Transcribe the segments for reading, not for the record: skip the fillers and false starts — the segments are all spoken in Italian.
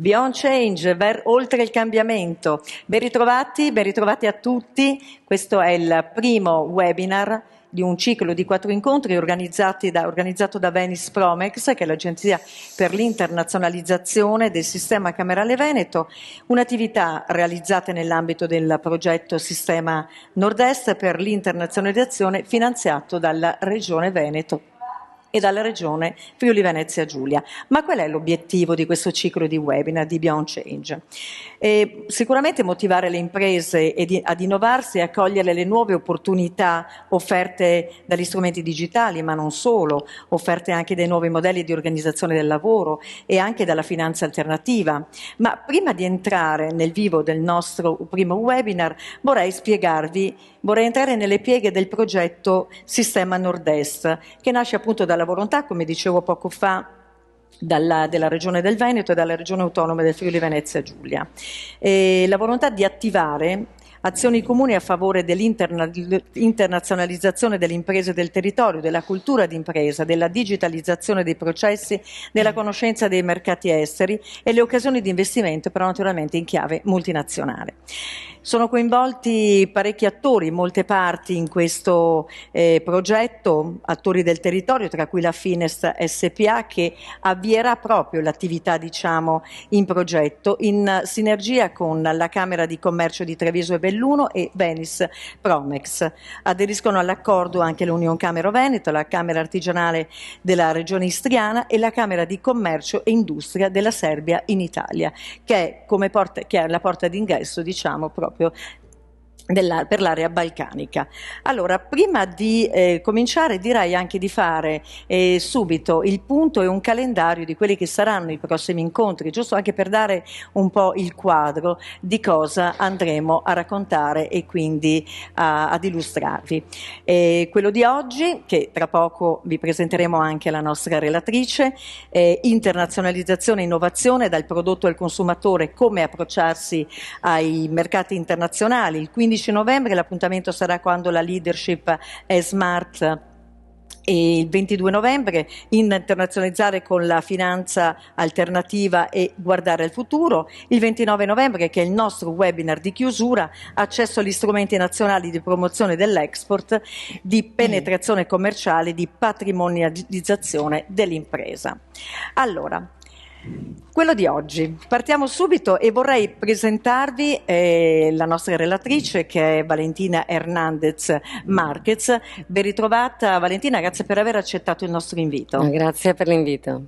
Beyond Change, oltre il cambiamento. Ben ritrovati a tutti. Questo è il primo webinar di un ciclo di 4 incontri organizzato da Venice Promex, che è l'Agenzia per l'internazionalizzazione del sistema camerale veneto, un'attività realizzata nell'ambito del progetto Sistema Nord-Est per l'internazionalizzazione finanziato dalla Regione Veneto e dalla Regione Friuli Venezia Giulia. Ma qual è l'obiettivo di questo ciclo di webinar di Beyond Change? Sicuramente motivare le imprese ad innovarsi e a cogliere le nuove opportunità offerte dagli strumenti digitali, ma non solo, offerte anche dai nuovi modelli di organizzazione del lavoro e anche dalla finanza alternativa. Ma prima di entrare nel vivo del nostro primo webinar vorrei entrare nelle pieghe del progetto Sistema Nord-Est, che nasce appunto dalla volontà, come dicevo poco fa, della Regione del Veneto e dalla Regione Autonoma del Friuli Venezia Giulia. La volontà di attivare azioni comuni a favore dell'internazionalizzazione delle imprese del territorio, della cultura d'impresa, della digitalizzazione dei processi, della conoscenza dei mercati esteri e le occasioni di investimento, però naturalmente in chiave multinazionale. Sono coinvolti parecchi attori, molte parti in questo progetto, attori del territorio, tra cui la Finest SPA, che avvierà proprio l'attività, in progetto, in sinergia con la Camera di Commercio di Treviso e Belluno e Venice Promex. Aderiscono all'accordo anche l'Union Camero Veneto, la Camera Artigianale della Regione Istriana e la Camera di Commercio e Industria della Serbia in Italia, che è la porta d'ingresso, proprio per l'area balcanica. Allora, prima di cominciare, direi anche di fare subito il punto e un calendario di quelli che saranno i prossimi incontri, giusto anche per dare un po' il quadro di cosa andremo a raccontare e quindi ad illustrarvi. Quello di oggi, che tra poco vi presenteremo anche la nostra relatrice, internazionalizzazione e innovazione dal prodotto al consumatore, come approcciarsi ai mercati internazionali. Il 15 novembre l'appuntamento sarà quando la leadership è smart, e il 22 novembre internazionalizzare con la finanza alternativa e guardare al futuro. Il 29 novembre, che è il nostro webinar di chiusura, accesso agli strumenti nazionali di promozione dell'export, di penetrazione commerciale, di patrimonializzazione dell'impresa. Allora, quello di oggi. Partiamo subito e vorrei presentarvi la nostra relatrice, che è Valentina Hernandez Marquez. Ben ritrovata Valentina, grazie per aver accettato il nostro invito. Grazie per l'invito.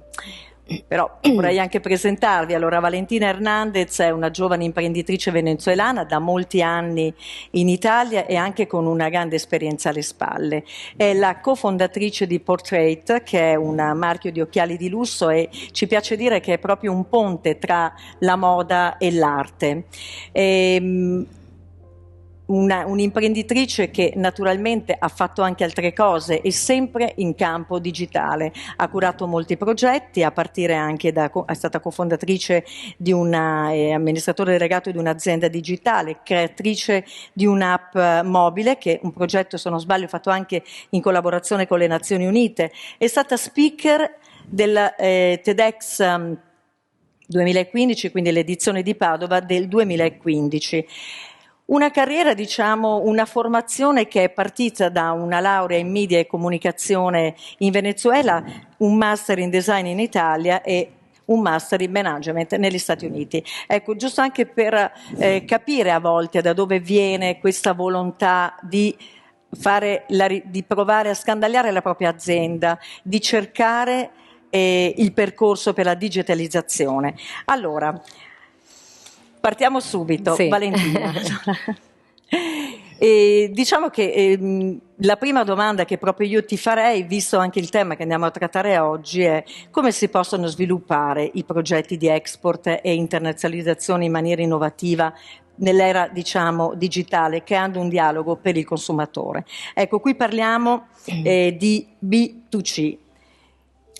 Però vorrei anche presentarvi. Allora, Valentina Hernandez è una giovane imprenditrice venezuelana da molti anni in Italia e anche con una grande esperienza alle spalle. È la cofondatrice di Portrait, che è un marchio di occhiali di lusso, e ci piace dire che è proprio un ponte tra la moda e l'arte. Un'imprenditrice che naturalmente ha fatto anche altre cose e sempre in campo digitale. Ha curato molti progetti, a partire anche è stata cofondatrice di amministratore delegato di un'azienda digitale, creatrice di un'app mobile, che è un progetto, se non sbaglio, fatto anche in collaborazione con le Nazioni Unite. È stata speaker del TEDx 2015, quindi l'edizione di Padova del 2015. Una carriera, una formazione che è partita da una laurea in media e comunicazione in Venezuela, un master in design in Italia e un master in management negli Stati Uniti. Ecco, giusto anche per capire a volte da dove viene questa volontà di provare a scandagliare la propria azienda, di cercare il percorso per la digitalizzazione. Allora, partiamo subito, sì. Valentina. Diciamo che la prima domanda che proprio io ti farei, visto anche il tema che andiamo a trattare oggi, è come si possono sviluppare i progetti di export e internazionalizzazione in maniera innovativa nell'era, digitale, creando un dialogo per il consumatore. Ecco, qui parliamo di B2C.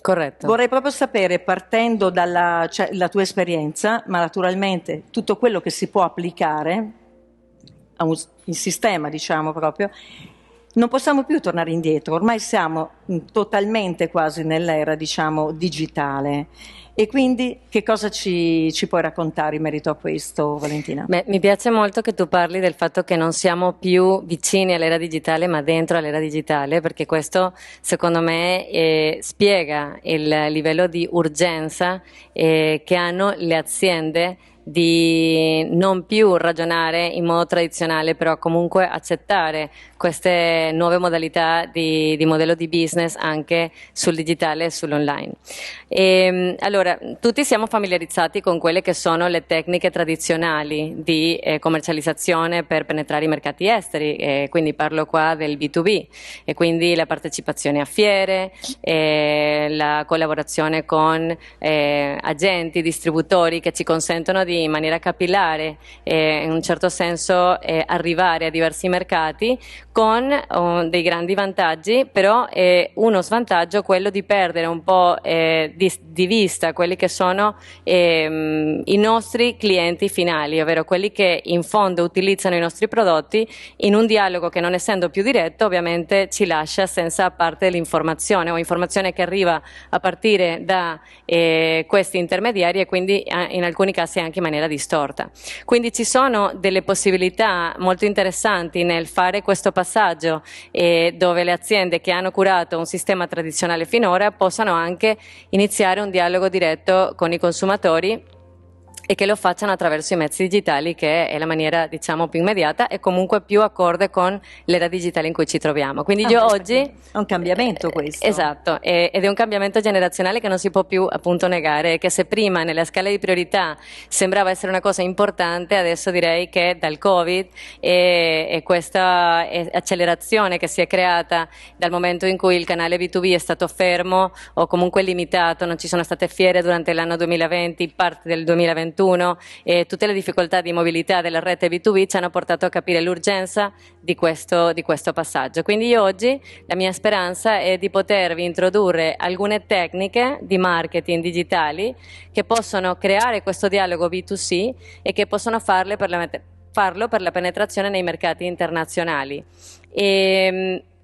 Corretto. Vorrei proprio sapere, partendo dalla la tua esperienza, ma naturalmente tutto quello che si può applicare a un sistema, proprio, non possiamo più tornare indietro, ormai siamo totalmente quasi nell'era, diciamo, digitale. E quindi che cosa ci puoi raccontare in merito a questo, Valentina? Beh, mi piace molto che tu parli del fatto che non siamo più vicini all'era digitale, ma dentro all'era digitale, perché questo, secondo me, spiega il livello di urgenza che hanno le aziende di non più ragionare in modo tradizionale, però comunque accettare queste nuove modalità di modello di business anche sul digitale e sull'online. Allora, tutti siamo familiarizzati con quelle che sono le tecniche tradizionali di commercializzazione per penetrare i mercati esteri, quindi parlo qua del B2B, e quindi la partecipazione a fiere, la collaborazione con agenti, distributori che ci consentono di in maniera capillare, in un certo senso, arrivare a diversi mercati con dei grandi vantaggi, però uno svantaggio, quello di perdere un po' di vista quelli che sono i nostri clienti finali, ovvero quelli che in fondo utilizzano i nostri prodotti, in un dialogo che, non essendo più diretto, ovviamente ci lascia senza parte dell'informazione o informazione che arriva a partire da questi intermediari, e quindi in alcuni casi anche in maniera distorta. Quindi ci sono delle possibilità molto interessanti nel fare questo passaggio, dove le aziende che hanno curato un sistema tradizionale finora possano anche iniziare un dialogo diretto con i consumatori, e che lo facciano attraverso i mezzi digitali, che è la maniera, diciamo, più immediata e comunque più accorde con l'era digitale in cui ci troviamo. Quindi io oggi... È un cambiamento questo. Esatto, ed è un cambiamento generazionale che non si può più appunto negare, che se prima nella scala di priorità sembrava essere una cosa importante, adesso direi che dal Covid e questa accelerazione che si è creata dal momento in cui il canale B2B è stato fermo o comunque limitato, non ci sono state fiere durante l'anno 2020, parte del 2021, e tutte le difficoltà di mobilità della rete B2B ci hanno portato a capire l'urgenza di questo passaggio. Quindi io oggi la mia speranza è di potervi introdurre alcune tecniche di marketing digitali che possono creare questo dialogo B2C e che possono farlo per la penetrazione nei mercati internazionali.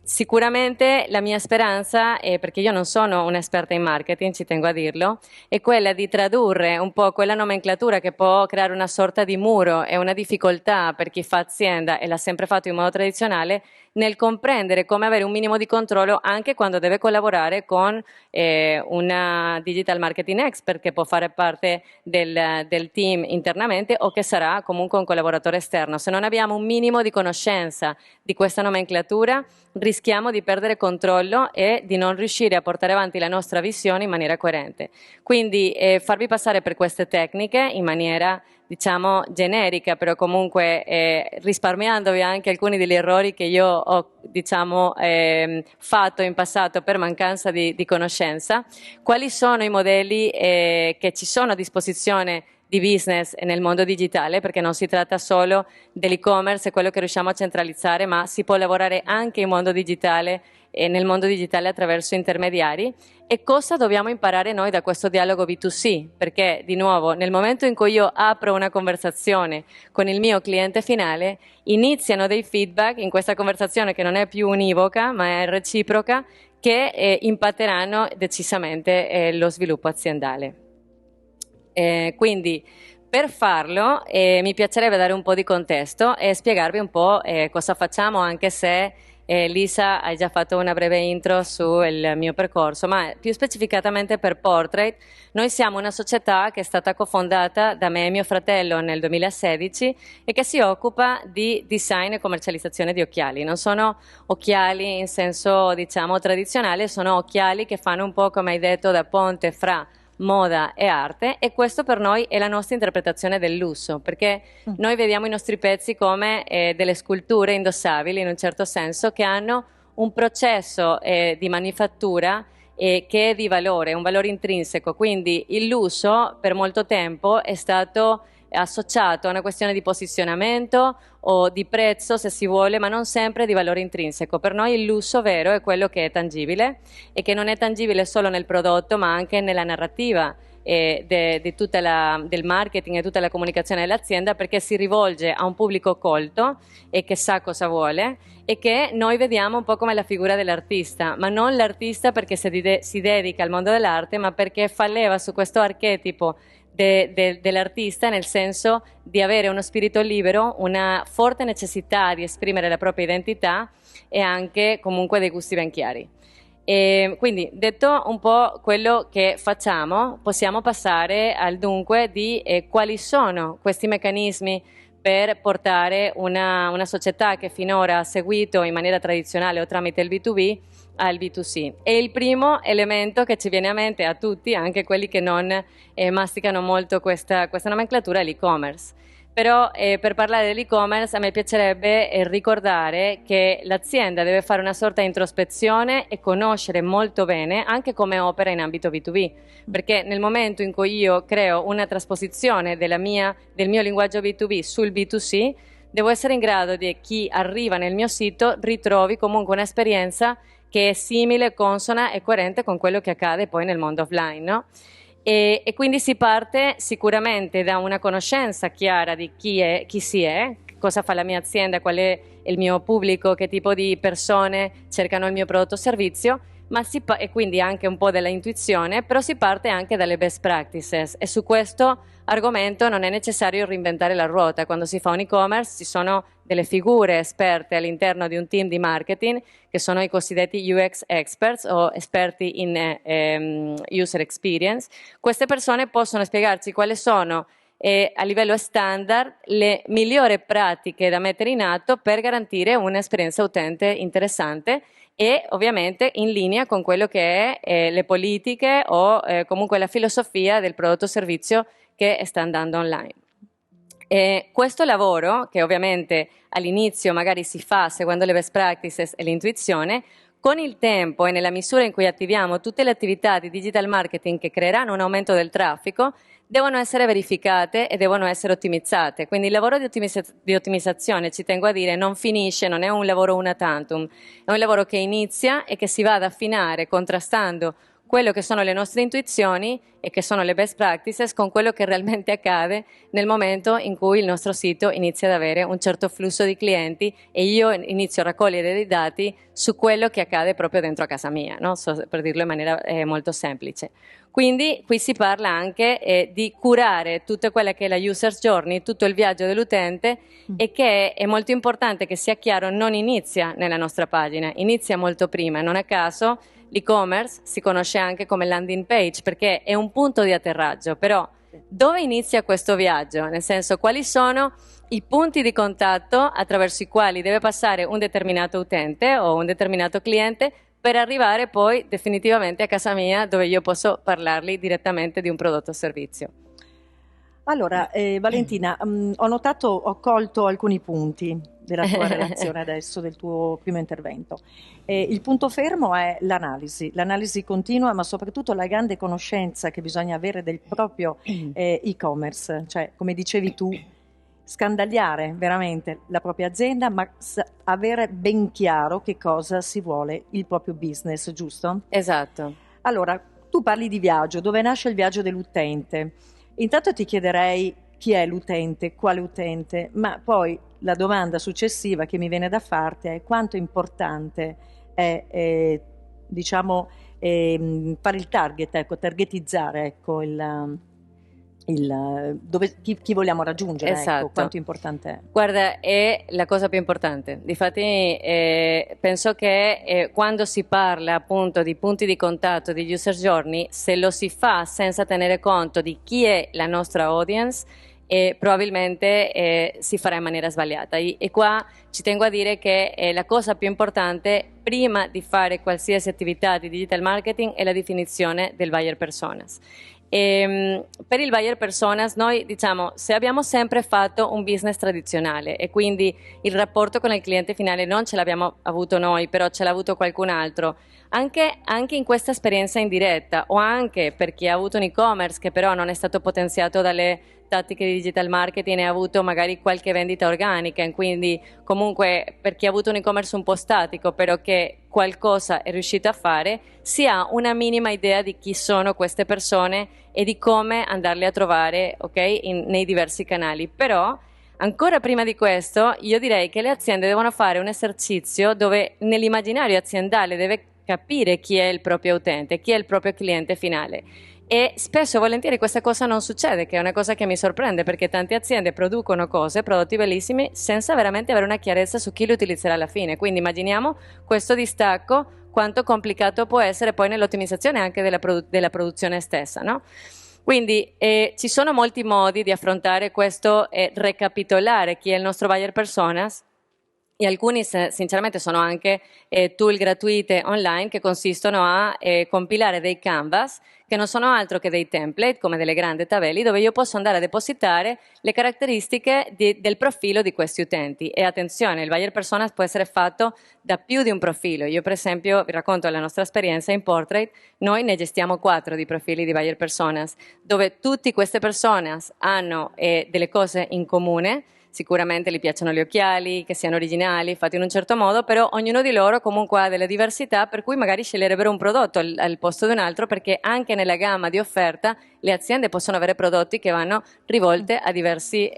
Sicuramente la mia speranza, perché io non sono un'esperta in marketing, ci tengo a dirlo, è quella di tradurre un po' quella nomenclatura che può creare una sorta di muro e una difficoltà per chi fa azienda e l'ha sempre fatto in modo tradizionale, nel comprendere come avere un minimo di controllo anche quando deve collaborare con una digital marketing expert che può fare parte del team internamente o che sarà comunque un collaboratore esterno. Se non abbiamo un minimo di conoscenza di questa nomenclatura, rischiamo di perdere controllo e di non riuscire a portare avanti la nostra visione in maniera coerente. Quindi farvi passare per queste tecniche in maniera, diciamo, generica, però comunque risparmiandovi anche alcuni degli errori che io ho, diciamo, fatto in passato per mancanza di conoscenza. Quali sono i modelli che ci sono a disposizione di business nel mondo digitale, perché non si tratta solo dell'e-commerce e quello che riusciamo a centralizzare, ma si può lavorare anche in mondo digitale e nel mondo digitale attraverso intermediari. E cosa dobbiamo imparare noi da questo dialogo B2C? Perché, di nuovo, nel momento in cui io apro una conversazione con il mio cliente finale, iniziano dei feedback in questa conversazione che non è più univoca, ma è reciproca, che impatteranno decisamente lo sviluppo aziendale. Quindi per farlo mi piacerebbe dare un po' di contesto e spiegarvi un po' cosa facciamo, anche se Lisa hai già fatto una breve intro sul mio percorso, ma più specificatamente per Portrait. Noi siamo una società che è stata cofondata da me e mio fratello nel 2016 e che si occupa di design e commercializzazione di occhiali. Non sono occhiali in senso, diciamo, tradizionale, sono occhiali che fanno un po', come hai detto, da ponte fra moda e arte, e questo per noi è la nostra interpretazione del lusso, perché noi vediamo i nostri pezzi come delle sculture indossabili in un certo senso, che hanno un processo di manifattura che è di valore, un valore intrinseco. Quindi il lusso per molto tempo è stato associato a una questione di posizionamento o di prezzo, se si vuole, ma non sempre di valore intrinseco. Per noi il lusso vero è quello che è tangibile e che non è tangibile solo nel prodotto, ma anche nella narrativa del marketing e tutta la comunicazione dell'azienda, perché si rivolge a un pubblico colto e che sa cosa vuole, e che noi vediamo un po' come la figura dell'artista, ma non l'artista perché si dedica al mondo dell'arte, ma perché fa leva su questo archetipo dell'artista, nel senso di avere uno spirito libero, una forte necessità di esprimere la propria identità e anche comunque dei gusti ben chiari. E quindi, detto un po' quello che facciamo, possiamo passare al dunque di quali sono questi meccanismi per portare una società che finora ha seguito in maniera tradizionale o tramite il B2B al B2C. E il primo elemento che ci viene a mente a tutti, anche quelli che non masticano molto questa nomenclatura, è l'e-commerce. Però per parlare dell'e-commerce a me piacerebbe ricordare che l'azienda deve fare una sorta di introspezione e conoscere molto bene anche come opera in ambito B2B, perché nel momento in cui io creo una trasposizione del mio linguaggio B2B sul B2C, devo essere in grado di chi arriva nel mio sito ritrovi comunque un'esperienza che è simile, consona e coerente con quello che accade poi nel mondo offline, no? E quindi si parte sicuramente da una conoscenza chiara di chi si è, cosa fa la mia azienda, qual è il mio pubblico, che tipo di persone cercano il mio prodotto o servizio, e quindi anche un po' della intuizione, però si parte anche dalle best practices, e su questo argomento non è necessario reinventare la ruota. Quando si fa un e-commerce ci sono delle figure esperte all'interno di un team di marketing che sono i cosiddetti UX experts o esperti in user experience. Queste persone possono spiegarci quali sono a livello standard le migliori pratiche da mettere in atto per garantire un'esperienza utente interessante e ovviamente in linea con quello che è le politiche o comunque la filosofia del prodotto o servizio che sta andando online. Questo lavoro, che ovviamente all'inizio magari si fa seguendo le best practices e l'intuizione, con il tempo e nella misura in cui attiviamo tutte le attività di digital marketing che creeranno un aumento del traffico, devono essere verificate e devono essere ottimizzate. Quindi il lavoro di ottimizzazione, ci tengo a dire, non finisce, non è un lavoro una tantum, è un lavoro che inizia e che si va ad affinare contrastando quello che sono le nostre intuizioni e che sono le best practices con quello che realmente accade nel momento in cui il nostro sito inizia ad avere un certo flusso di clienti e io inizio a raccogliere dei dati su quello che accade proprio dentro a casa mia, no? Per dirlo in maniera molto semplice. Quindi qui si parla anche di curare tutta quella che è la user journey, tutto il viaggio dell'utente, e che è molto importante che sia chiaro, non inizia nella nostra pagina, inizia molto prima. Non a caso l'e-commerce si conosce anche come landing page perché è un punto di atterraggio, però dove inizia questo viaggio? Nel senso, quali sono i punti di contatto attraverso i quali deve passare un determinato utente o un determinato cliente per arrivare poi definitivamente a casa mia, dove io posso parlargli direttamente di un prodotto o servizio. Allora, Valentina, ho colto alcuni punti della tua relazione adesso, del tuo primo intervento. Il punto fermo è l'analisi continua, ma soprattutto la grande conoscenza che bisogna avere del proprio e-commerce, cioè, come dicevi tu, scandagliare veramente la propria azienda, ma avere ben chiaro che cosa si vuole il proprio business, giusto? Esatto. Allora, tu parli di viaggio, dove nasce il viaggio dell'utente. Intanto ti chiederei chi è l'utente, quale utente, ma poi la domanda successiva che mi viene da farti è quanto importante è diciamo, fare il target, ecco, targetizzare, ecco, chi vogliamo raggiungere, esatto. Ecco, quanto importante è. Guarda, è la cosa più importante. Difatti penso che quando si parla appunto di punti di contatto, di user journey, se lo si fa senza tenere conto di chi è la nostra audience, probabilmente si farà in maniera sbagliata. E qua ci tengo a dire che la cosa più importante prima di fare qualsiasi attività di digital marketing è la definizione del buyer personas. Per il buyer personas noi diciamo, se abbiamo sempre fatto un business tradizionale e quindi il rapporto con il cliente finale non ce l'abbiamo avuto noi, però ce l'ha avuto qualcun altro, anche in questa esperienza indiretta, o anche per chi ha avuto un e-commerce che però non è stato potenziato dalle tattiche di digital marketing e ha avuto magari qualche vendita organica, e quindi comunque per chi ha avuto un e-commerce un po' statico, però che qualcosa è riuscito a fare, si ha una minima idea di chi sono queste persone e di come andarle a trovare, ok, nei diversi canali. Però ancora prima di questo, io direi che le aziende devono fare un esercizio dove nell'immaginario aziendale deve capire chi è il proprio utente, chi è il proprio cliente finale. E spesso e volentieri questa cosa non succede, che è una cosa che mi sorprende, perché tante aziende producono cose, prodotti bellissimi, senza veramente avere una chiarezza su chi li utilizzerà alla fine. Quindi immaginiamo questo distacco, quanto complicato può essere poi nell'ottimizzazione anche della produzione stessa, no? Quindi ci sono molti modi di affrontare questo e recapitolare chi è il nostro buyer personas, e alcuni sinceramente sono anche tool gratuite online che consistono a compilare dei canvas che non sono altro che dei template, come delle grandi tabelle, dove io posso andare a depositare le caratteristiche del profilo di questi utenti. E attenzione, il buyer personas può essere fatto da più di un profilo. Io per esempio, vi racconto la nostra esperienza in Portrait, noi ne gestiamo 4 di profili di buyer personas, dove tutte queste personas hanno delle cose in comune. Sicuramente gli piacciono gli occhiali, che siano originali, fatti in un certo modo, però ognuno di loro comunque ha delle diversità, per cui magari sceglierebbero un prodotto al posto di un altro, perché anche nella gamma di offerta le aziende possono avere prodotti che vanno rivolte a diversi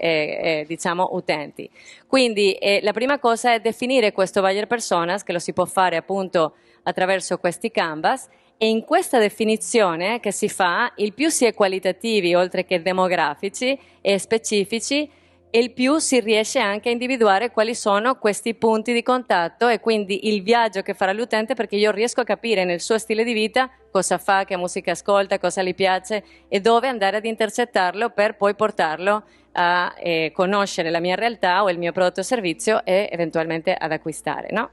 diciamo, utenti. Quindi la prima cosa è definire questo buyer personas, che lo si può fare appunto attraverso questi canvas, e in questa definizione che si fa, il più si è qualitativi oltre che demografici e specifici, e il più si riesce anche a individuare quali sono questi punti di contatto e quindi il viaggio che farà l'utente, perché io riesco a capire nel suo stile di vita cosa fa, che musica ascolta, cosa gli piace e dove andare ad intercettarlo per poi portarlo a conoscere la mia realtà o il mio prodotto o servizio e eventualmente ad acquistare, no?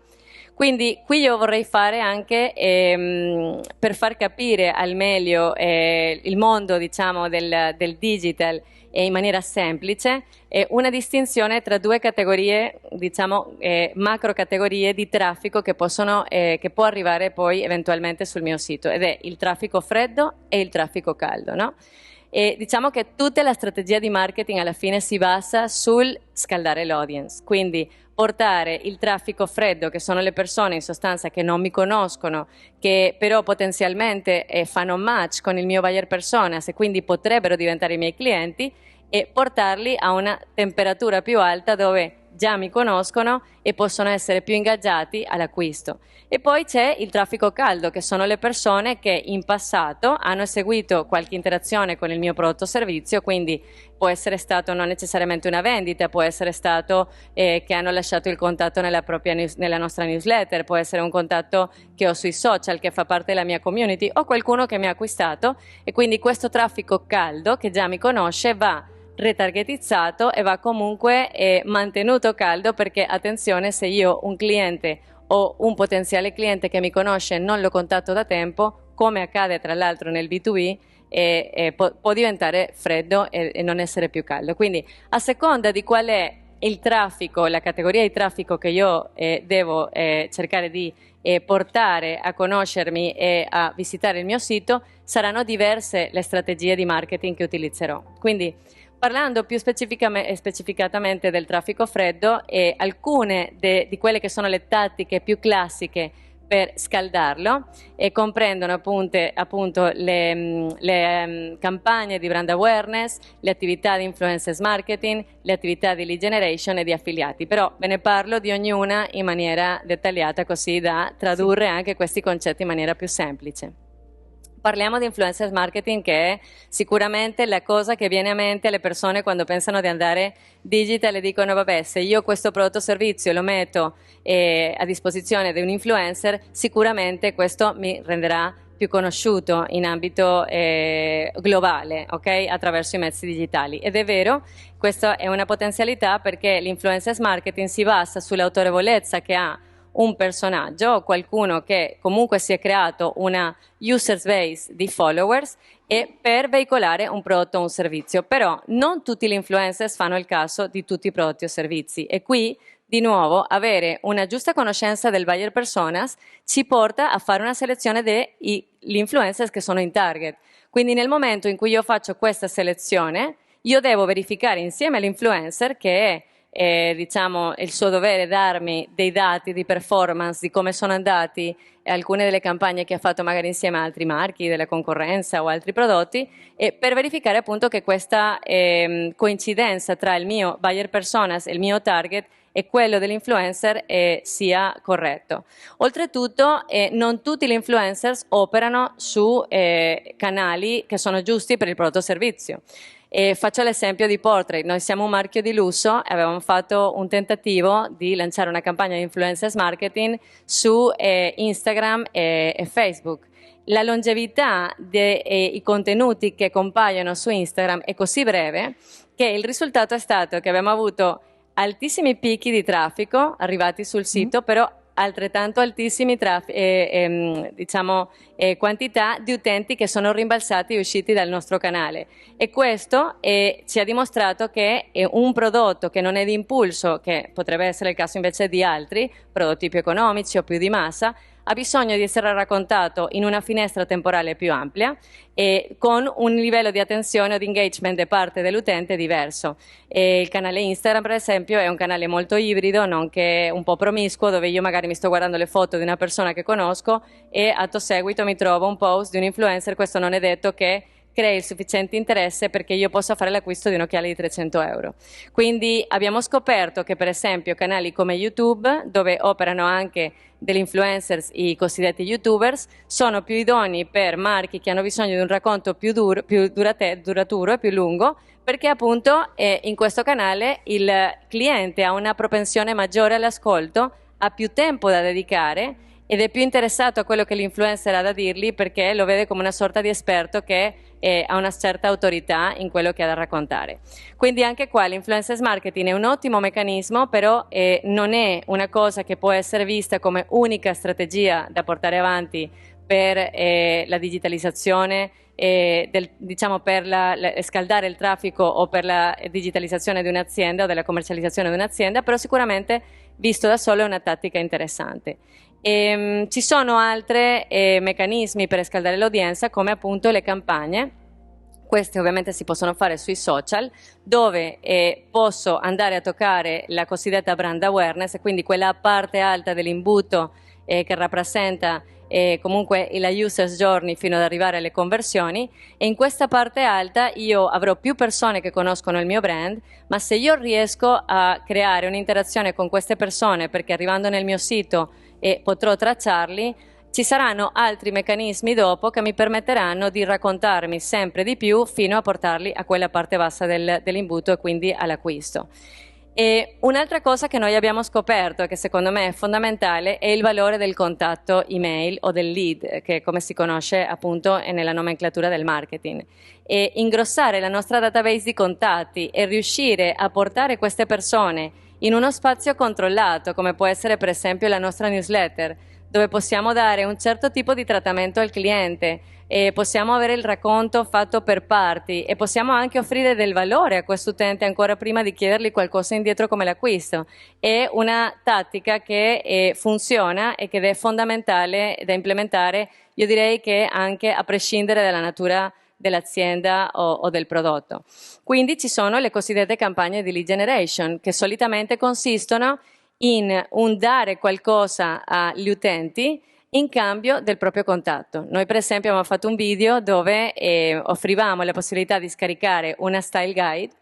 Quindi qui io vorrei fare anche, per far capire al meglio il mondo, diciamo, del digital in maniera semplice, una distinzione tra 2 categorie, diciamo, macro categorie di traffico che può arrivare poi eventualmente sul mio sito, ed è il traffico freddo e il traffico caldo, no? E diciamo che tutta la strategia di marketing alla fine si basa sul scaldare l'audience, quindi portare il traffico freddo, che sono le persone in sostanza che non mi conoscono, che però potenzialmente fanno match con il mio buyer personas e quindi potrebbero diventare i miei clienti, e portarli a una temperatura più alta dove già mi conoscono e possono essere più ingaggiati all'acquisto. E poi c'è il traffico caldo, che sono le persone che in passato hanno eseguito qualche interazione con il mio prodotto o servizio, quindi può essere stato non necessariamente una vendita, può essere stato che hanno lasciato il contatto nella nostra newsletter, può essere un contatto che ho sui social, che fa parte della mia community, o qualcuno che mi ha acquistato, e quindi questo traffico caldo che già mi conosce va retargetizzato e va comunque mantenuto caldo, perché attenzione, se io un cliente o un potenziale cliente che mi conosce non lo contatto da tempo, come accade tra l'altro nel B2B, può diventare freddo e non essere più caldo. Quindi a seconda di qual è il traffico, la categoria di traffico che io devo cercare di portare a conoscermi e a visitare il mio sito, saranno diverse le strategie di marketing che utilizzerò. Quindi parlando più specificatamente del traffico freddo, alcune di quelle che sono le tattiche più classiche per scaldarlo comprendono appunto le campagne di brand awareness, le attività di influencers marketing, le attività di lead generation e di affiliati. Però ve ne parlo di ognuna in maniera dettagliata, così da tradurre anche questi concetti in maniera più semplice. Parliamo di influencer marketing, che è sicuramente la cosa che viene a mente alle persone quando pensano di andare digital e dicono vabbè, se io questo prodotto o servizio lo metto a disposizione di un influencer, sicuramente questo mi renderà più conosciuto in ambito globale, ok? Attraverso i mezzi digitali. Ed è vero, questa è una potenzialità, perché l'influencer marketing si basa sull'autorevolezza che ha un personaggio o qualcuno che comunque si è creato una user base di followers e per veicolare un prodotto o un servizio. Però non tutti gli influencers fanno il caso di tutti i prodotti o servizi, e qui di nuovo avere una giusta conoscenza del buyer personas ci porta a fare una selezione degli influencers che sono in target. Quindi nel momento in cui io faccio questa selezione io devo verificare insieme all'influencer che è diciamo, il suo dovere darmi dei dati di performance, di come sono andati alcune delle campagne che ha fatto magari insieme a altri marchi della concorrenza o altri prodotti, e per verificare appunto che questa coincidenza tra il mio buyer personas e il mio target e quello dell'influencer sia corretto. Oltretutto non tutti gli influencers operano su canali che sono giusti per il prodotto o servizio. Faccio l'esempio di Portrait. Noi siamo un marchio di lusso e avevamo fatto un tentativo di lanciare una campagna di influencers marketing su Instagram e Facebook. La longevità dei contenuti che compaiono su Instagram è così breve che il risultato è stato che abbiamo avuto altissimi picchi di traffico arrivati sul sito, però altrettanto altissimi quantità di utenti che sono rimbalzati e usciti dal nostro canale, e questo ci ha dimostrato che un prodotto che non è di impulso, che potrebbe essere il caso invece di altri prodotti più economici o più di massa, ha bisogno di essere raccontato in una finestra temporale più ampia e con un livello di attenzione o di engagement da parte dell'utente diverso. Il canale Instagram, per esempio, è un canale molto ibrido, nonché un po' promiscuo, dove io magari mi sto guardando le foto di una persona che conosco e atto seguito mi trovo un post di un influencer. Questo non è detto che crei il sufficiente interesse perché io possa fare l'acquisto di un occhiale di 300 euro. Quindi abbiamo scoperto che per esempio canali come YouTube, dove operano anche degli influencers, i cosiddetti YouTubers, sono più idonei per marchi che hanno bisogno di un racconto più duraturo e più lungo, perché appunto in questo canale il cliente ha una propensione maggiore all'ascolto, ha più tempo da dedicare ed è più interessato a quello che l'influencer ha da dirgli, perché lo vede come una sorta di esperto che ha una certa autorità in quello che ha da raccontare. Quindi anche qua l'influencer marketing è un ottimo meccanismo, però non è una cosa che può essere vista come unica strategia da portare avanti per la digitalizzazione, diciamo per scaldare il traffico o per la digitalizzazione di un'azienda o della commercializzazione di un'azienda, però sicuramente visto da solo è una tattica interessante. Ci sono altri meccanismi per scaldare l'udienza, come appunto le campagne. Queste ovviamente si possono fare sui social, dove posso andare a toccare la cosiddetta brand awareness, quindi quella parte alta dell'imbuto che rappresenta comunque la users journey fino ad arrivare alle conversioni, e in questa parte alta io avrò più persone che conoscono il mio brand, ma se io riesco a creare un'interazione con queste persone, perché arrivando nel mio sito potrò tracciarli, ci saranno altri meccanismi dopo che mi permetteranno di raccontarmi sempre di più fino a portarli a quella parte bassa dell'imbuto e quindi all'acquisto. E un'altra cosa che noi abbiamo scoperto, che secondo me è fondamentale, è il valore del contatto email o del lead, che come si conosce appunto è nella nomenclatura del marketing. E ingrossare la nostra database di contatti e riuscire a portare queste persone in uno spazio controllato, come può essere per esempio la nostra newsletter, dove possiamo dare un certo tipo di trattamento al cliente, e possiamo avere il racconto fatto per parti e possiamo anche offrire del valore a questo utente ancora prima di chiedergli qualcosa indietro come l'acquisto. È una tattica che funziona e che è fondamentale da implementare, io direi che anche a prescindere dalla natura dell'azienda o del prodotto. Quindi ci sono le cosiddette campagne di lead generation, che solitamente consistono in un dare qualcosa agli utenti in cambio del proprio contatto. Noi per esempio abbiamo fatto un video dove offrivamo la possibilità di scaricare una style guide,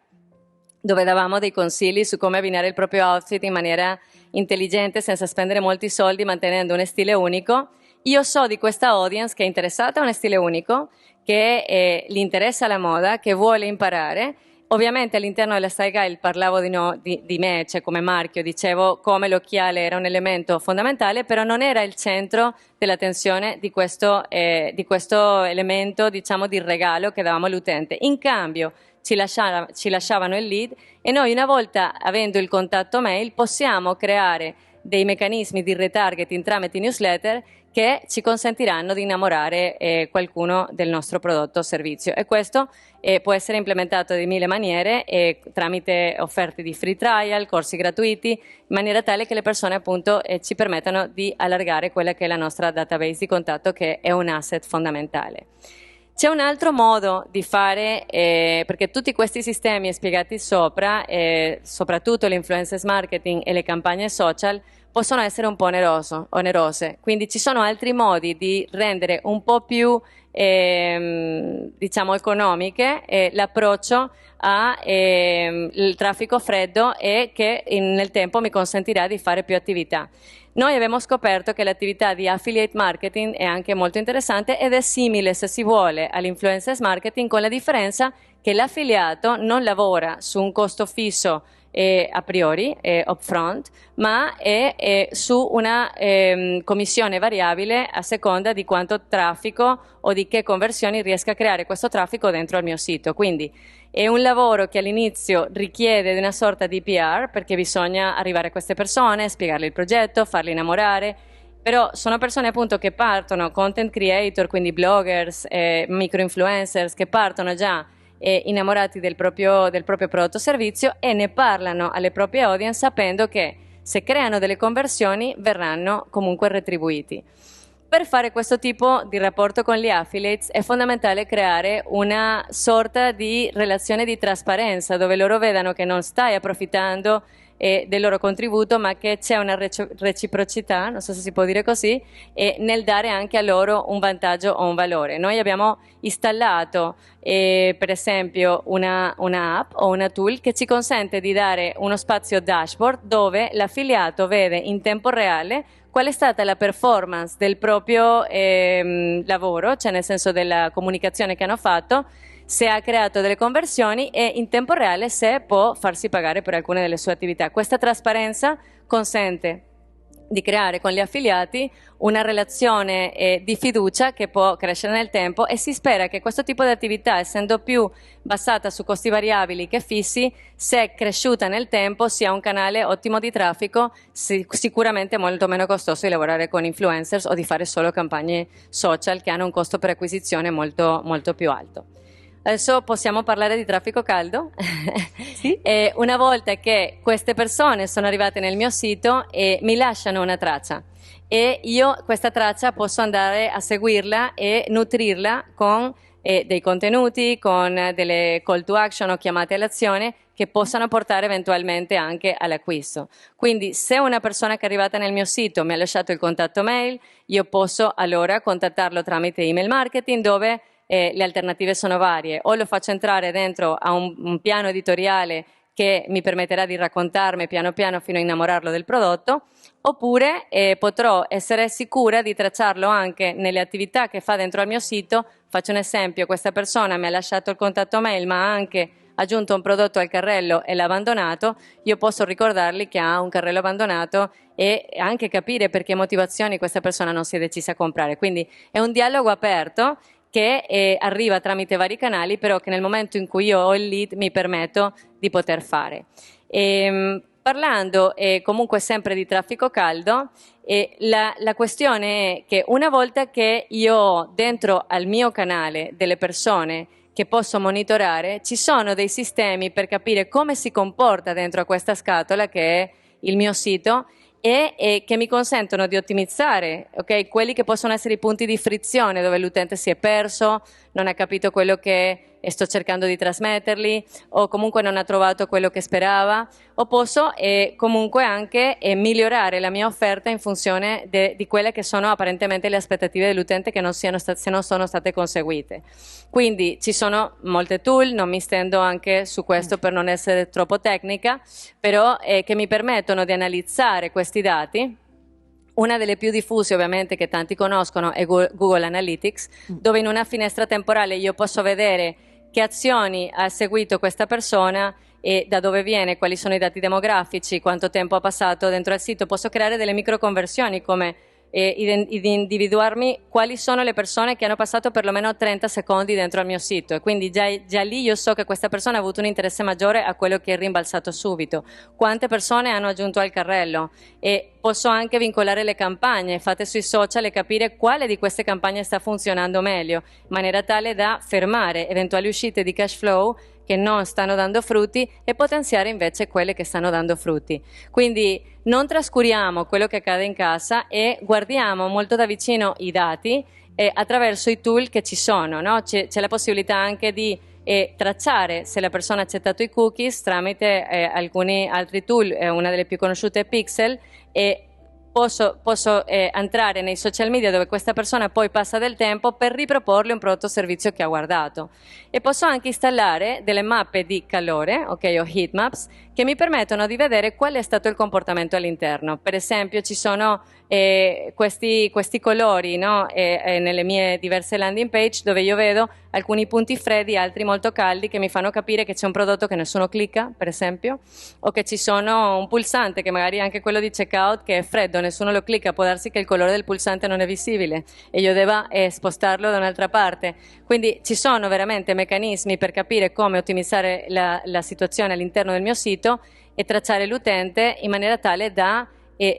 dove davamo dei consigli su come abbinare il proprio outfit in maniera intelligente, senza spendere molti soldi, mantenendo un stile unico. Io so di questa audience che è interessata a uno stile unico, che gli interessa la moda, che vuole imparare. Ovviamente all'interno della style guide parlavo di me, cioè come marchio, dicevo come l'occhiale era un elemento fondamentale, però non era il centro dell'attenzione di questo elemento, diciamo, di regalo che davamo all'utente. In cambio ci lasciavano il lead, e noi, una volta avendo il contatto mail, possiamo creare dei meccanismi di retargeting tramite newsletter che ci consentiranno di innamorare qualcuno del nostro prodotto o servizio, e questo può essere implementato di mille maniere, tramite offerte di free trial, corsi gratuiti, in maniera tale che le persone appunto ci permettano di allargare quella che è la nostra database di contatto, che è un asset fondamentale. C'è un altro modo di fare, perché tutti questi sistemi spiegati sopra, soprattutto l'influencer marketing e le campagne social, possono essere un po' onerose. Quindi ci sono altri modi di rendere un po' più, diciamo, economiche l'approccio al traffico freddo e che nel tempo mi consentirà di fare più attività. Noi abbiamo scoperto che l'attività di affiliate marketing è anche molto interessante ed è simile, se si vuole, all'influencer marketing, con la differenza che l'affiliato non lavora su un costo fisso a priori, upfront, ma è su una commissione variabile a seconda di quanto traffico o di che conversioni riesca a creare questo traffico dentro al mio sito. Quindi è un lavoro che all'inizio richiede una sorta di PR, perché bisogna arrivare a queste persone, spiegarle il progetto, farli innamorare, però sono persone appunto che partono, content creator, quindi bloggers, micro influencers, che partono già innamorati del proprio prodotto o servizio e ne parlano alle proprie audience sapendo che se creano delle conversioni verranno comunque retribuiti. Per fare questo tipo di rapporto con gli affiliates è fondamentale creare una sorta di relazione di trasparenza dove loro vedano che non stai approfittando del loro contributo, ma che c'è una reciprocità, non so se si può dire così, nel dare anche a loro un vantaggio o un valore. Noi abbiamo installato per esempio una app o una tool che ci consente di dare uno spazio dashboard dove l'affiliato vede in tempo reale qual è stata la performance del proprio lavoro, cioè nel senso della comunicazione che hanno fatto, se ha creato delle conversioni e in tempo reale se può farsi pagare per alcune delle sue attività. Questa trasparenza consente di creare con gli affiliati una relazione di fiducia che può crescere nel tempo e si spera che questo tipo di attività, essendo più basata su costi variabili che fissi, se è cresciuta nel tempo sia un canale ottimo di traffico, sicuramente molto meno costoso di lavorare con influencers o di fare solo campagne social che hanno un costo per acquisizione molto, molto più alto. Adesso possiamo parlare di traffico caldo. Sì. Una volta che queste persone sono arrivate nel mio sito e mi lasciano una traccia e io questa traccia posso andare a seguirla e nutrirla con dei contenuti, con delle call to action o chiamate all'azione che possano portare eventualmente anche all'acquisto. Quindi se una persona che è arrivata nel mio sito mi ha lasciato il contatto mail, io posso allora contattarlo tramite email marketing dove le alternative sono varie, o lo faccio entrare dentro a un piano editoriale che mi permetterà di raccontarmi piano piano fino a innamorarlo del prodotto, oppure potrò essere sicura di tracciarlo anche nelle attività che fa dentro al mio sito. Faccio un esempio: questa persona mi ha lasciato il contatto mail ma ha anche aggiunto un prodotto al carrello e l'ha abbandonato, io posso ricordargli che ha un carrello abbandonato e anche capire per che motivazioni questa persona non si è decisa a comprare. Quindi è un dialogo aperto che arriva tramite vari canali, però che nel momento in cui io ho il lead mi permetto di poter fare. Parlando comunque sempre di traffico caldo, la questione è che una volta che io ho dentro al mio canale delle persone che posso monitorare, ci sono dei sistemi per capire come si comporta dentro a questa scatola che è il mio sito e che mi consentono di ottimizzare, okay, quelli che possono essere i punti di frizione dove l'utente si è perso, non ha capito quello che sto cercando di trasmettergli o comunque non ha trovato quello che sperava, o posso comunque anche migliorare la mia offerta in funzione di quelle che sono apparentemente le aspettative dell'utente che se non sono state conseguite. Quindi ci sono molte tool, non mi stendo anche su questo per non essere troppo tecnica, però che mi permettono di analizzare questi dati. Una delle più diffuse ovviamente che tanti conoscono è Google Analytics, dove in una finestra temporale io posso vedere che azioni ha seguito questa persona e da dove viene, quali sono i dati demografici, quanto tempo ha passato dentro al sito. Posso creare delle microconversioni come individuarmi quali sono le persone che hanno passato perlomeno 30 secondi dentro al mio sito e quindi già lì io so che questa persona ha avuto un interesse maggiore a quello che è rimbalzato subito, quante persone hanno aggiunto al carrello, e posso anche vincolare le campagne fatte sui social e capire quale di queste campagne sta funzionando meglio in maniera tale da fermare eventuali uscite di cash flow che non stanno dando frutti e potenziare invece quelle che stanno dando frutti. Quindi non trascuriamo quello che accade in casa e guardiamo molto da vicino i dati attraverso i tool che ci sono, no? C'è la possibilità anche di tracciare se la persona ha accettato i cookies tramite alcuni altri tool, una delle più conosciute è Pixel, e posso entrare nei social media dove questa persona poi passa del tempo per riproporle un prodotto o servizio che ha guardato, e posso anche installare delle mappe di calore, ok, o heat maps, che mi permettono di vedere qual è stato il comportamento all'interno. Per esempio ci sono questi colori, no? Nelle mie diverse landing page, dove io vedo alcuni punti freddi, altri molto caldi, che mi fanno capire che c'è un prodotto che nessuno clicca, per esempio, o che ci sono un pulsante che magari anche quello di checkout che è freddo, nessuno lo clicca, può darsi che il colore del pulsante non è visibile e io debba spostarlo da un'altra parte. Quindi ci sono veramente meccanismi per capire come ottimizzare la situazione all'interno del mio sito e tracciare l'utente in maniera tale da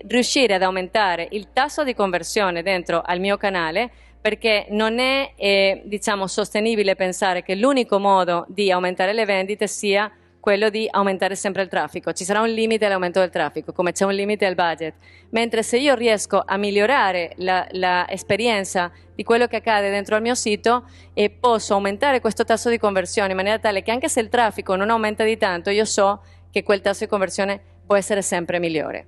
riuscire ad aumentare il tasso di conversione dentro al mio canale, perché non è diciamo sostenibile pensare che l'unico modo di aumentare le vendite sia quello di aumentare sempre il traffico. Ci sarà un limite all'aumento del traffico, come c'è un limite al budget. Mentre se io riesco a migliorare la esperienza di quello che accade dentro al mio sito e posso aumentare questo tasso di conversione in maniera tale che anche se il traffico non aumenta di tanto, io so che quel tasso di conversione può essere sempre migliore.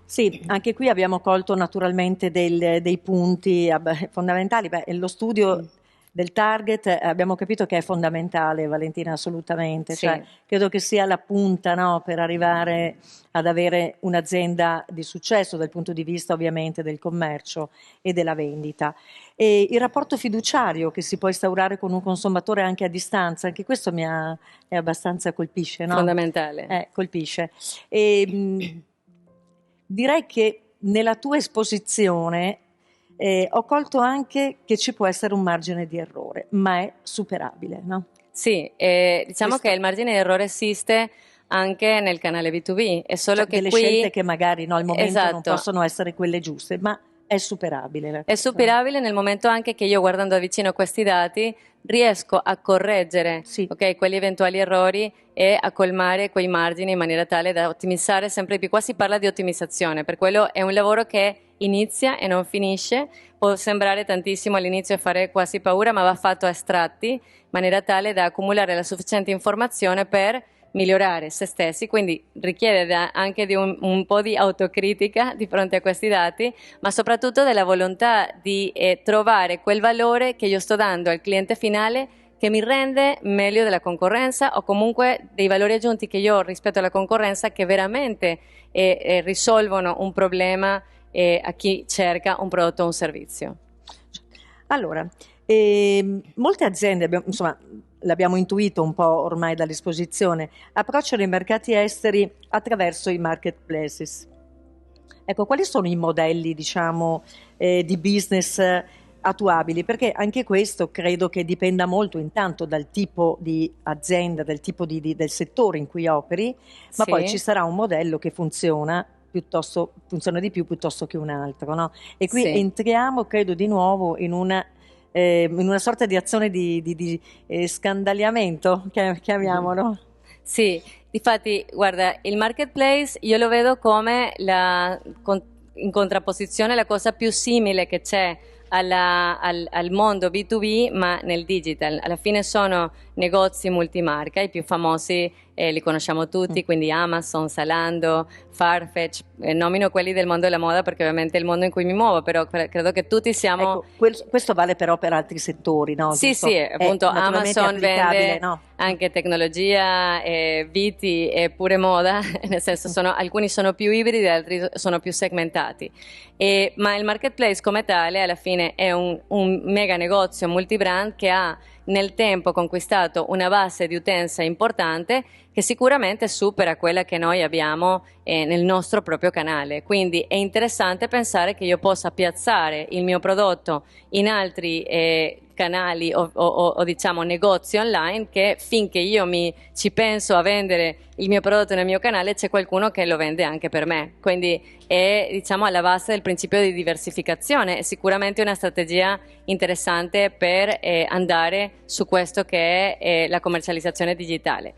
Sì, anche qui abbiamo colto naturalmente dei punti fondamentali. Lo studio del target abbiamo capito che è fondamentale, Valentina, assolutamente. Sì. Cioè, credo che sia la punta, no, per arrivare ad avere un'azienda di successo dal punto di vista ovviamente del commercio e della vendita. E il rapporto fiduciario che si può instaurare con un consumatore anche a distanza, anche questo è abbastanza colpisce, no? Fondamentale. Colpisce. Direi che nella tua esposizione ho colto anche che ci può essere un margine di errore, ma è superabile, no? Sì, diciamo che il margine di errore esiste anche nel canale B2B, è solo Cioè, che delle qui scelte che magari al momento non esatto, possono essere quelle giuste, ma è superabile. è superabile nel momento anche che io, guardando da vicino questi dati, riesco a correggere Sì. ok, quegli eventuali errori e a colmare quei margini in maniera tale da ottimizzare sempre più. Qua si parla di ottimizzazione, per quello è un lavoro che inizia e non finisce. Può sembrare tantissimo all'inizio e fare quasi paura, ma va fatto a estratti in maniera tale da accumulare la sufficiente informazione per migliorare se stessi, quindi richiede anche di un po' di autocritica di fronte a questi dati, ma soprattutto della volontà di trovare quel valore che io sto dando al cliente finale che mi rende meglio della concorrenza, o comunque dei valori aggiunti che io ho rispetto alla concorrenza che veramente risolvono un problema a chi cerca un prodotto o un servizio. Allora, molte aziende, insomma, l'abbiamo intuito un po' ormai dall'esposizione, approcciano i mercati esteri attraverso i marketplaces. Ecco, quali sono i modelli, diciamo, di business attuabili? Perché anche questo credo che dipenda molto intanto dal tipo di azienda, del tipo del settore in cui operi, ma Sì. poi ci sarà un modello che funziona di più piuttosto che un altro, no? E qui Sì. entriamo, credo, di nuovo in una sorta di azione di scandagliamento, chiamiamolo. Sì, difatti, guarda, il marketplace io lo vedo come in contrapposizione la cosa più simile che c'è al mondo B2B, ma nel digital. Alla fine sono negozi multimarca, i più famosi li conosciamo tutti, quindi Amazon, Zalando, Farfetch, nomino quelli del mondo della moda perché ovviamente è il mondo in cui mi muovo, però credo che tutti siamo... Ecco, questo vale però per altri settori, no? Sì, Giusto? sì, appunto Amazon vende no? anche tecnologia, viti e pure moda, nel senso alcuni sono più ibridi, altri sono più segmentati. Ma il marketplace come tale alla fine è un mega negozio multibrand che ha nel tempo conquistato una base di utenza importante, che sicuramente supera quella che noi abbiamo nel nostro proprio canale. Quindi è interessante pensare che io possa piazzare il mio prodotto in altri canali o diciamo negozi online, che finché io ci penso a vendere il mio prodotto nel mio canale c'è qualcuno che lo vende anche per me. Quindi è, diciamo, alla base del principio di diversificazione. È sicuramente una strategia interessante per andare su questo che è la commercializzazione digitale.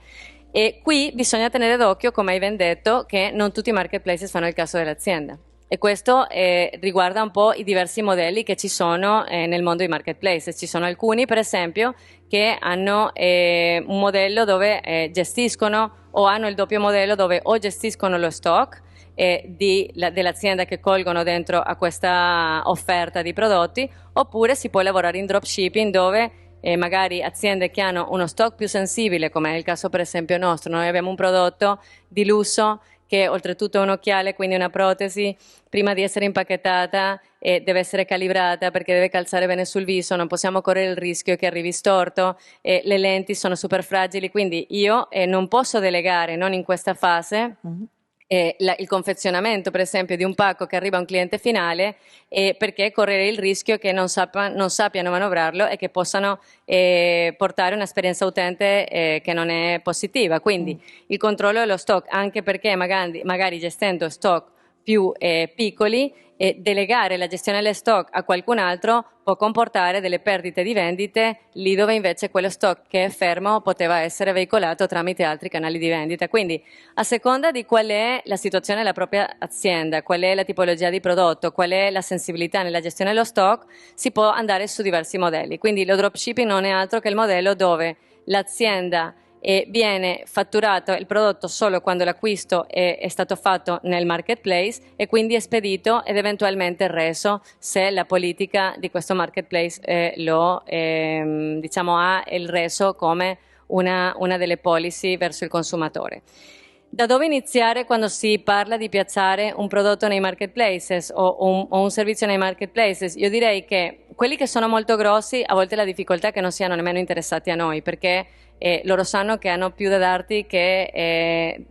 E qui bisogna tenere d'occhio, come hai ben detto, che non tutti i marketplaces fanno il caso dell'azienda. E questo riguarda un po' i diversi modelli che ci sono nel mondo dei marketplaces. Ci sono alcuni, per esempio, che hanno un modello dove gestiscono, o hanno il doppio modello dove o gestiscono lo stock dell'azienda che colgono dentro a questa offerta di prodotti, oppure si può lavorare in dropshipping, dove magari aziende che hanno uno stock più sensibile, come è il caso per esempio nostro. Noi abbiamo un prodotto di lusso che oltretutto è un occhiale, quindi una protesi, prima di essere impacchettata deve essere calibrata perché deve calzare bene sul viso, non possiamo correre il rischio che arrivi storto, le lenti sono super fragili, quindi io non posso delegare, non in questa fase, il confezionamento per esempio di un pacco che arriva a un cliente finale, perché correre il rischio che non sappiano manovrarlo e che possano portare un'esperienza utente che non è positiva. Quindi il controllo dello stock, anche perché magari gestendo stock più piccoli, delegare la gestione dello stock a qualcun altro può comportare delle perdite di vendite lì dove invece quello stock che è fermo poteva essere veicolato tramite altri canali di vendita. Quindi a seconda di qual è la situazione della propria azienda, qual è la tipologia di prodotto, qual è la sensibilità nella gestione dello stock, si può andare su diversi modelli. Quindi lo dropshipping non è altro che il modello dove l'azienda viene fatturato il prodotto solo quando l'acquisto è stato fatto nel marketplace, e quindi è spedito ed eventualmente reso se la politica di questo marketplace diciamo, ha il reso come una delle policy verso il consumatore. Da dove iniziare quando si parla di piazzare un prodotto nei marketplaces o un servizio nei marketplaces? Io direi che quelli che sono molto grossi, a volte la difficoltà è che non siano nemmeno interessati a noi, perché loro sanno che hanno più da darti che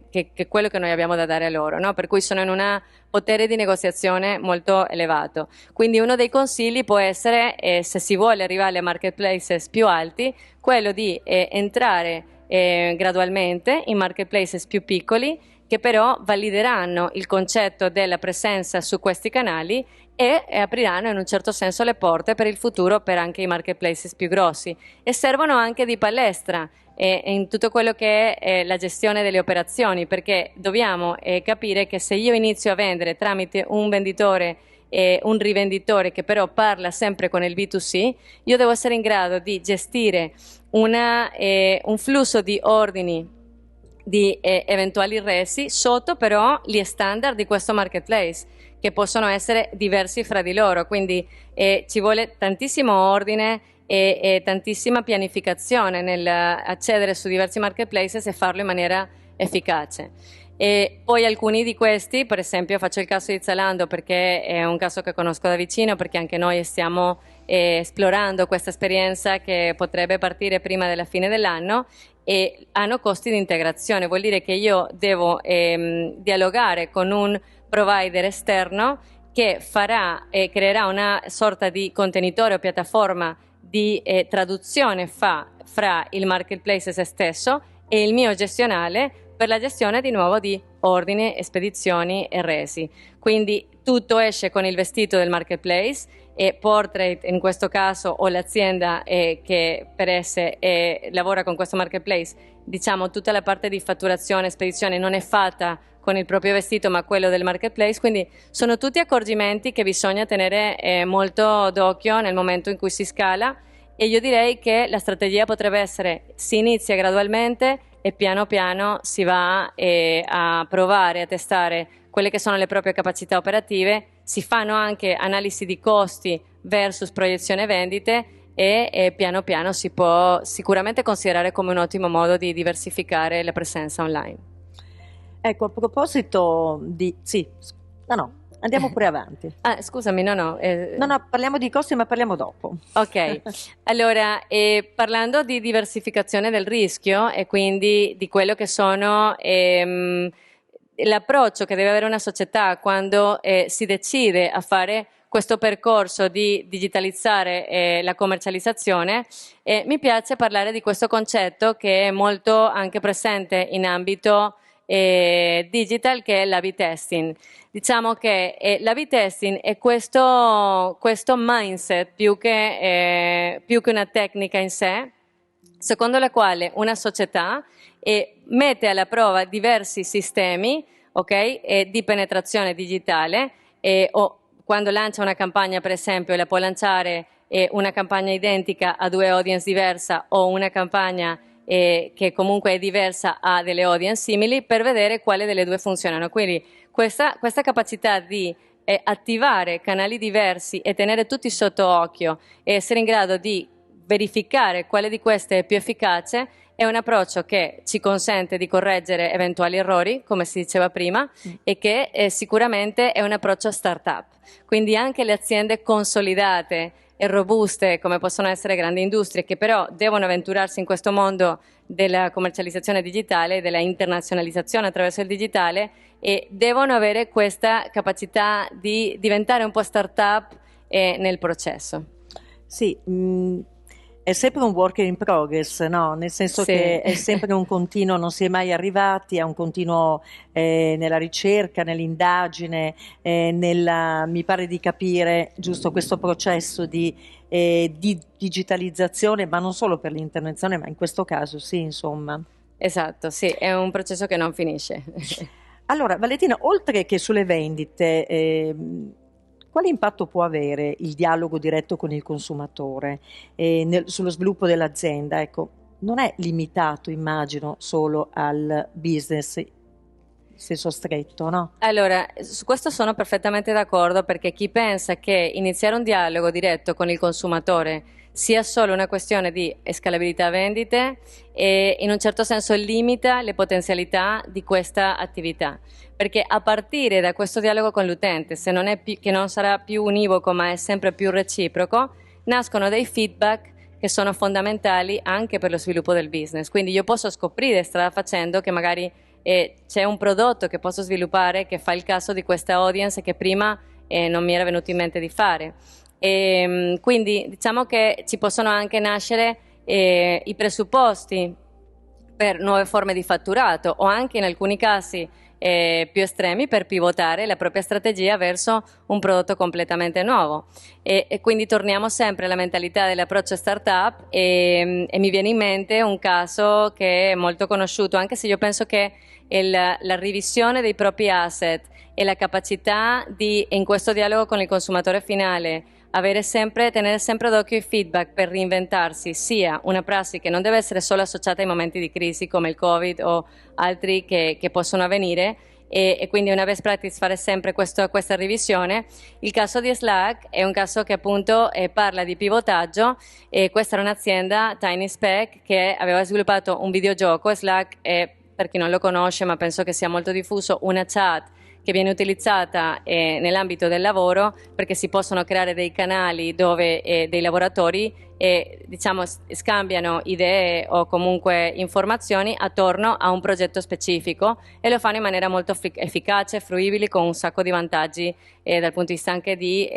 quello che noi abbiamo da dare a loro, no? Per cui sono in un potere di negoziazione molto elevato. Quindi uno dei consigli può essere, se si vuole arrivare a marketplaces più alti, quello di entrare gradualmente in marketplaces più piccoli, che però valideranno il concetto della presenza su questi canali e apriranno in un certo senso le porte per il futuro per anche i marketplaces più grossi, e servono anche di palestra in tutto quello che è la gestione delle operazioni, perché dobbiamo capire che se io inizio a vendere tramite un venditore un rivenditore che però parla sempre con il B2C, io devo essere in grado di gestire un flusso di ordini di eventuali resi sotto però gli standard di questo marketplace, che possono essere diversi fra di loro. Quindi ci vuole tantissimo ordine e tantissima pianificazione nel accedere su diversi marketplaces e farlo in maniera efficace. E poi alcuni di questi, per esempio faccio il caso di Zalando perché è un caso che conosco da vicino, perché anche noi stiamo esplorando questa esperienza che potrebbe partire prima della fine dell'anno, e hanno costi di integrazione. Vuol dire che io devo dialogare con un provider esterno che creerà una sorta di contenitore o piattaforma di traduzione fra il marketplace se stesso e il mio gestionale, per la gestione di nuovo di ordini, spedizioni e resi. Quindi tutto esce con il vestito del marketplace, e Portrait in questo caso, o l'azienda che per esse lavora con questo marketplace, diciamo tutta la parte di fatturazione e spedizione non è fatta con il proprio vestito ma quello del marketplace. Quindi sono tutti accorgimenti che bisogna tenere molto d'occhio nel momento in cui si scala, e io direi che la strategia potrebbe essere: si inizia gradualmente e piano piano si va a provare, a testare quelle che sono le proprie capacità operative, si fanno anche analisi di costi versus proiezione vendite, e piano piano si può sicuramente considerare come un ottimo modo di diversificare la presenza online. Ecco, a proposito di... Sì, no, no. Andiamo pure avanti. Ah, scusami, no. No, parliamo di costi, ma parliamo dopo. Ok, allora, parlando di diversificazione del rischio e quindi di quello che sono l'approccio che deve avere una società quando si decide a fare questo percorso di digitalizzare la commercializzazione, mi piace parlare di questo concetto che è molto anche presente in ambito digital, che è l'A/B testing. Diciamo che l'A/B testing è questo mindset più che una tecnica in sé, secondo la quale una società mette alla prova diversi sistemi, ok, di penetrazione digitale, o quando lancia una campagna, per esempio, la può lanciare una campagna identica a due audience diversa o una campagna che comunque è diversa a delle audience simili, per vedere quale delle due funzionano. Quindi questa capacità di attivare canali diversi e tenere tutti sotto occhio e essere in grado di verificare quale di queste è più efficace è un approccio che ci consente di correggere eventuali errori, come si diceva prima, e che sicuramente è un approccio startup. Quindi anche le aziende consolidate e robuste, come possono essere grandi industrie, che però devono avventurarsi in questo mondo della commercializzazione digitale, della internazionalizzazione attraverso il digitale, e devono avere questa capacità di diventare un po' startup nel processo. Sì, è sempre un work in progress, no? Nel senso Sì. che è sempre un continuo, non si è mai arrivati, è un continuo nella ricerca, nell'indagine, mi pare di capire giusto questo processo di digitalizzazione, ma non solo per l'internazionale, ma in questo caso sì, insomma. Esatto, sì, è un processo che non finisce. Allora, Valentina, oltre che sulle vendite, quale impatto può avere il dialogo diretto con il consumatore sullo sviluppo dell'azienda? Ecco, non è limitato, immagino, solo al business in senso stretto, no? Allora, su questo sono perfettamente d'accordo, perché chi pensa che iniziare un dialogo diretto con il consumatore sia solo una questione di scalabilità vendite e in un certo senso limita le potenzialità di questa attività, perché a partire da questo dialogo con l'utente, se non è che non sarà più univoco ma è sempre più reciproco, nascono dei feedback che sono fondamentali anche per lo sviluppo del business. Quindi io posso scoprire strada facendo che magari c'è un prodotto che posso sviluppare che fa il caso di questa audience che prima non mi era venuto in mente di fare. Quindi diciamo che ci possono anche nascere i presupposti per nuove forme di fatturato, o anche in alcuni casi più estremi, per pivotare la propria strategia verso un prodotto completamente nuovo. E quindi torniamo sempre alla mentalità dell'approccio startup e mi viene in mente un caso che è molto conosciuto, anche se io penso che la revisione dei propri asset e la capacità di, in questo dialogo con il consumatore finale, tenere sempre d'occhio i feedback per reinventarsi, sia una prassi che non deve essere solo associata ai momenti di crisi come il Covid o altri che possono avvenire, e quindi una best practice fare sempre questa revisione. Il caso di Slack è un caso che appunto parla di pivotaggio, e questa era un'azienda, Tiny Speck, che aveva sviluppato un videogioco. Slack è, per chi non lo conosce, ma penso che sia molto diffuso, una chat che viene utilizzata nell'ambito del lavoro, perché si possono creare dei canali dove dei lavoratori diciamo scambiano idee o comunque informazioni attorno a un progetto specifico, e lo fanno in maniera molto efficace, fruibile, con un sacco di vantaggi dal punto di vista anche di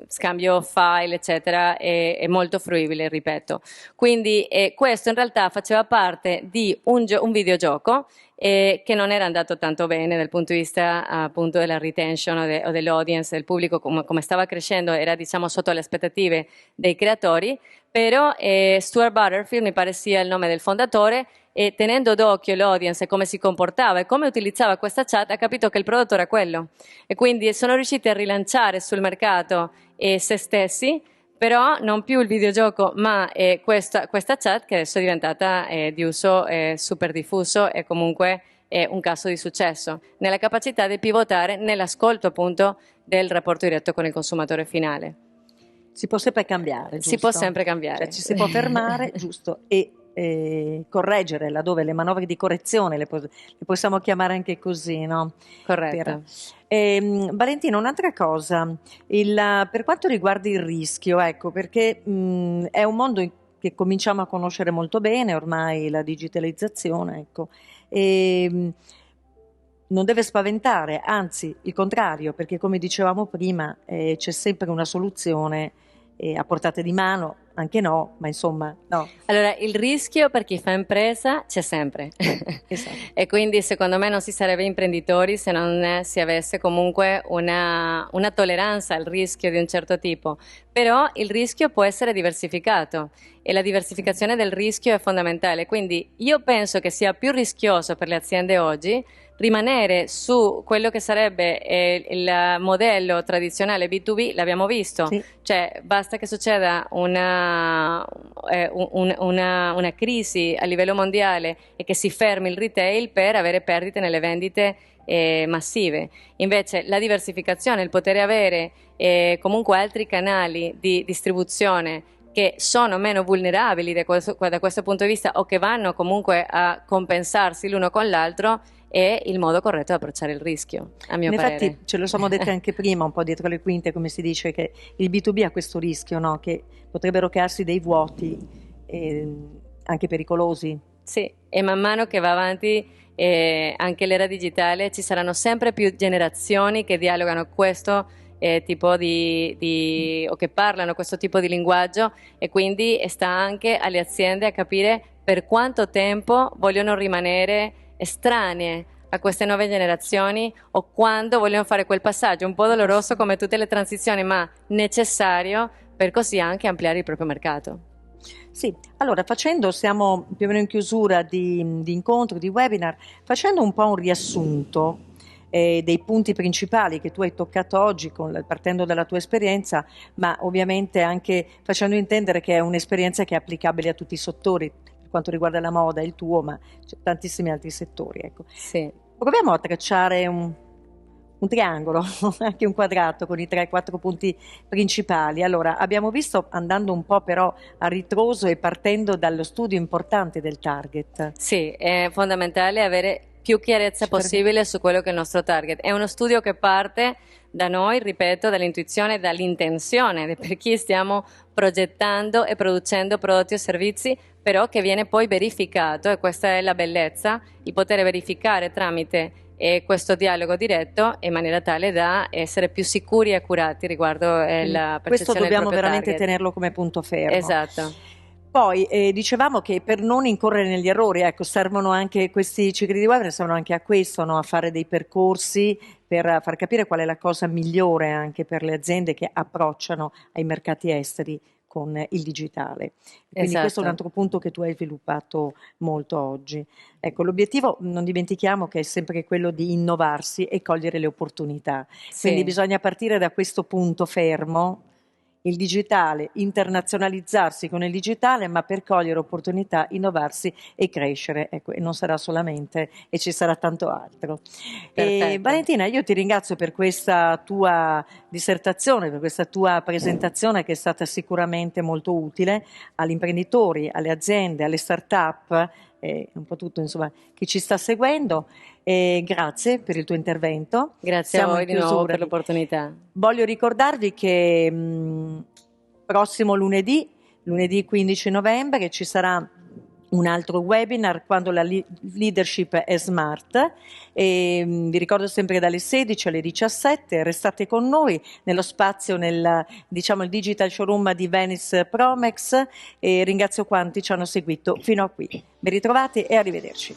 scambio file eccetera, è molto fruibile, ripeto. Quindi questo in realtà faceva parte di un videogioco che non era andato tanto bene dal punto di vista appunto della retention o dell'audience, del pubblico, come stava crescendo, era diciamo sotto le aspettative dei creatori, però Stuart Butterfield, mi pare sia il nome del fondatore, e tenendo d'occhio l'audience e come si comportava e come utilizzava questa chat, ha capito che il prodotto era quello, e quindi sono riusciti a rilanciare sul mercato se stessi, però non più il videogioco, ma questa chat, che adesso è diventata di uso super diffuso e comunque è un caso di successo, nella capacità di pivotare nell'ascolto appunto del rapporto diretto con il consumatore finale. Si può sempre cambiare, giusto? Si può sempre cambiare. Cioè, ci si può fermare, giusto, e correggere laddove le manovre di correzione, le possiamo chiamare anche così, no? Corretto. Valentina, un'altra cosa, per quanto riguarda il rischio, ecco, perché è un mondo che cominciamo a conoscere molto bene, ormai la digitalizzazione, ecco, non deve spaventare, anzi il contrario, perché come dicevamo prima c'è sempre una soluzione a portata di mano, anche no, ma insomma no. Allora, il rischio per chi fa impresa c'è sempre. Esatto. E quindi secondo me non si sarebbe imprenditori se non si avesse comunque una tolleranza al rischio di un certo tipo. Però il rischio può essere diversificato e la diversificazione del rischio è fondamentale. Quindi io penso che sia più rischioso per le aziende oggi rimanere su quello che sarebbe il modello tradizionale B2B, l'abbiamo visto, sì. Cioè basta che succeda una crisi a livello mondiale e che si fermi il retail per avere perdite nelle vendite massive. Invece la diversificazione, il poter avere comunque altri canali di distribuzione che sono meno vulnerabili da questo punto di vista o che vanno comunque a compensarsi l'uno con l'altro, è il modo corretto di approcciare il rischio, a mio parere. Infatti ce lo siamo dette anche prima, un po' dietro le quinte, come si dice, che il B2B ha questo rischio, no? Che potrebbero crearsi dei vuoti anche pericolosi. Sì, e man mano che va avanti anche l'era digitale ci saranno sempre più generazioni che dialogano questo tipo o che parlano questo tipo di linguaggio, e quindi sta anche alle aziende a capire per quanto tempo vogliono rimanere estranee a queste nuove generazioni o quando vogliono fare quel passaggio un po' doloroso come tutte le transizioni, ma necessario per così anche ampliare il proprio mercato. Sì, allora siamo più o meno in chiusura di incontro, di webinar, facendo un po' un riassunto dei punti principali che tu hai toccato oggi partendo dalla tua esperienza, ma ovviamente anche facendo intendere che è un'esperienza che è applicabile a tutti i settori, per quanto riguarda la moda, il tuo, ma c'è tantissimi altri settori. Ecco. Sì. Proviamo a tracciare un triangolo, anche un quadrato con i 3-4 punti principali. Allora, abbiamo visto, andando un po' però a ritroso e partendo dallo studio importante del target. Sì, è fondamentale avere più chiarezza possibile su quello che è il nostro target. È uno studio che parte da noi, ripeto, dall'intuizione, dall'intenzione per chi stiamo progettando e producendo prodotti o servizi, però che viene poi verificato, e questa è la bellezza, il poter verificare tramite questo dialogo diretto in maniera tale da essere più sicuri e accurati riguardo la percezione questo dobbiamo del proprio veramente target. tenerlo come punto fermo. Esatto. Poi dicevamo che per non incorrere negli errori, ecco, servono anche questi cicli di webinar, servono anche a questo, no? A fare dei percorsi per far capire qual è la cosa migliore anche per le aziende che approcciano ai mercati esteri con il digitale. Quindi questo è un altro punto che tu hai sviluppato molto oggi. Ecco, l'obiettivo, non dimentichiamo, che è sempre quello di innovarsi e cogliere le opportunità. Quindi bisogna partire da questo punto fermo, il digitale, internazionalizzarsi con il digitale, ma per cogliere opportunità, innovarsi e crescere. Ecco, e non sarà solamente, e ci sarà tanto altro. E, Valentina, io ti ringrazio per questa tua dissertazione, per questa tua presentazione che è stata sicuramente molto utile agli imprenditori, alle aziende, alle start-up, un po' tutto, insomma, chi ci sta seguendo. Grazie per il tuo intervento. Grazie a voi di nuovo per l'opportunità. Voglio ricordarvi che prossimo lunedì 15 novembre, ci sarà un altro webinar quando la leadership è smart. Vi ricordo sempre dalle 16 alle 17, restate con noi nello spazio, il Digital Showroom di Venice Promex, e ringrazio quanti ci hanno seguito fino a qui. Ben ritrovati e arrivederci.